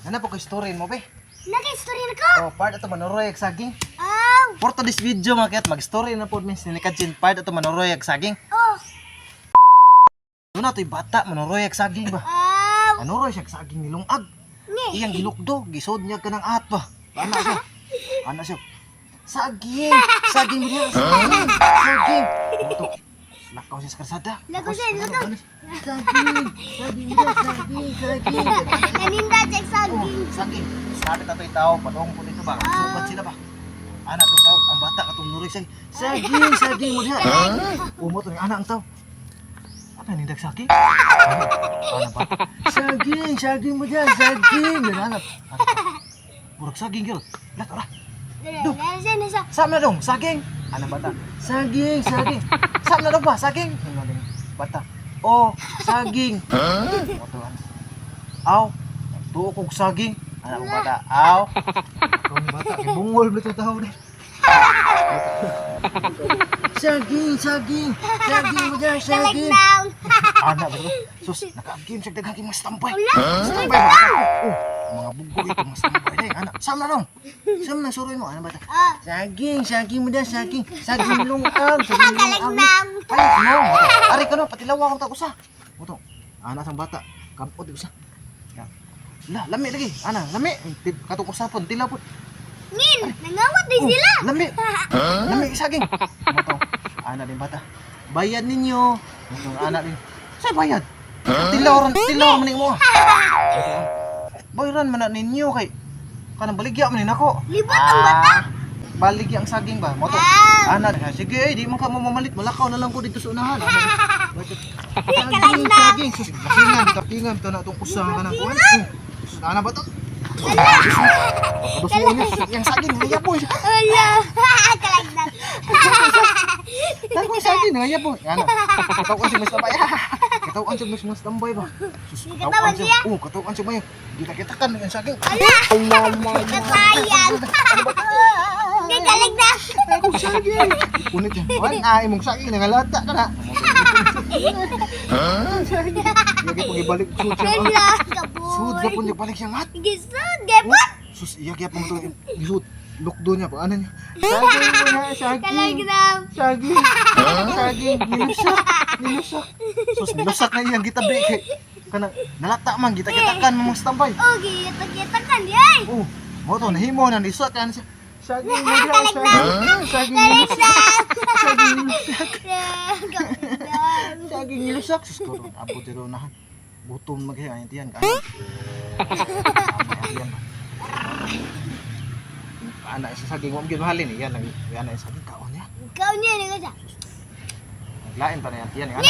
Ano po ko storyin mo, be? Nag-story na ko. Oh, part ato manuroy ag saging. Aw. For to this video mga kayat, mag-story na po minsan ni Kajin part ato manuroy ag saging. Oh. Doon na to'y bata, manuroy ag saging ba? Aw. Manuroy siya ag saging nilungag. Nge. Iyang gilukdo, gisod niya ka ng at ba? Ana siya. Ana siya. Saging! Saging mo niya! Saging! Saging! Ito. Lakaw siya sa karsada. Lakaw siya, lakaw. Saging! Saging mo niya! Saging! Saging! Naninda check saging. Saging! Sabi ta to'y tao, padong po dito ba? Sukat sila ba? Anak to tao, ang bata katong nuroy saging. Saging! Saging mo niya! Umo to ni anak ang tao. Apa yang nindak saging? Anak bata. Saging! Saging mo niya! Saging! Yan anak. Buruk saging yun. Lihat orang. Duh. Nasa. Saan na dong? Saging? Anak bata. Saging! Saging! Saan na dong ba? Saging? Ano dong? Bata. Oh, saging. Motoran. Aw. Tuo kong saging. Anak kong bata. Aw. Kong bata. Bungol ba ito tao deh? Saging! Saging! Saging mo dyan! Saging! Kalagnaw. Anak ba ito? Sus, naka-game siya daghang mas tambay. Wala. Mas tambay ba? Oh, mga bugog ito mas tambay deh. Anak, saan na dong? Saan na suroy mo? Anak bata. Ah. Saging! Saging mo dyan! Saging! Saging lungag! Saging lungag! Kalagnaw. Ay, no. Ari ka no, patilawa akong tagusa. Moto. Anak sang bata, kampot di usa. Ya. Lah, lami lagi. Ana, lami. Katong usapon, tilaw po. Ngin. Nangawat din sila. Lami. Lami saging. Moto. Ana din bata. Bayad ninyo. Moto, ana din. Sa bayad. Tilaw man mo. Bayaran man na ninyo kay kanang baligya man nako. Libot ang bata. Baligya ang saging ba? Moto. Ah. Ana, sige, di man ka mamalit. Malakaw na lang ko dito sa unahan. Saging, Kalagnaw. saging. Sus, kapingan, kapingan. Ito na itong usang ka ng kuhan. Sus, ana ba ito? Abos mo niya, sus, yung saging, ngayaboy. Wala. Kalagnaw. Saan ko yung saging, ngayaboy. Ano, katawan siya mas tambay. Katawan siya mas tambay ba? Sus, katawan siya. Oh, katawan siya ba yun? Kita-kitakan yung saging. Kasayang. Hindi kalagnaw. Ako saging. Punit yan. Wala, imong saging, nangalata ka na. Saging. Lagi pong ibalik sud siya. Wala. Sud ka pong ibalik siya ngat. Gisod. Gepot. Sus, iya kaya pong ito. Isud. Lukdo niya pa. Ano niya? Saging mo na, saging. Kalagnaw. Saging. Saging. Nilusak. Nilusak. Sus, nilusak na iyang gitabi. Kanang nalata man, kita-kitakan mo mong tambay. Oh, kita kan yay. Oh, mo to, nahimo na nilusak. Ano siya? Saging mo dyan, saging. Saging nilusak. Saging nilusak. Saging nilusak. Sus, ko ron. Abo dito na. Gutom maghiya. Ayan tiyan. Ayan. Anak sa saging mo mahalin eh. Yan ang saging kaon niya. Kau niya ni kasi. Naglain pa na yan tiyan.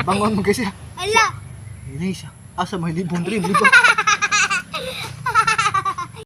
Bangon mo kasi. Ala. Ini siya. Asa may libong dream. Libong.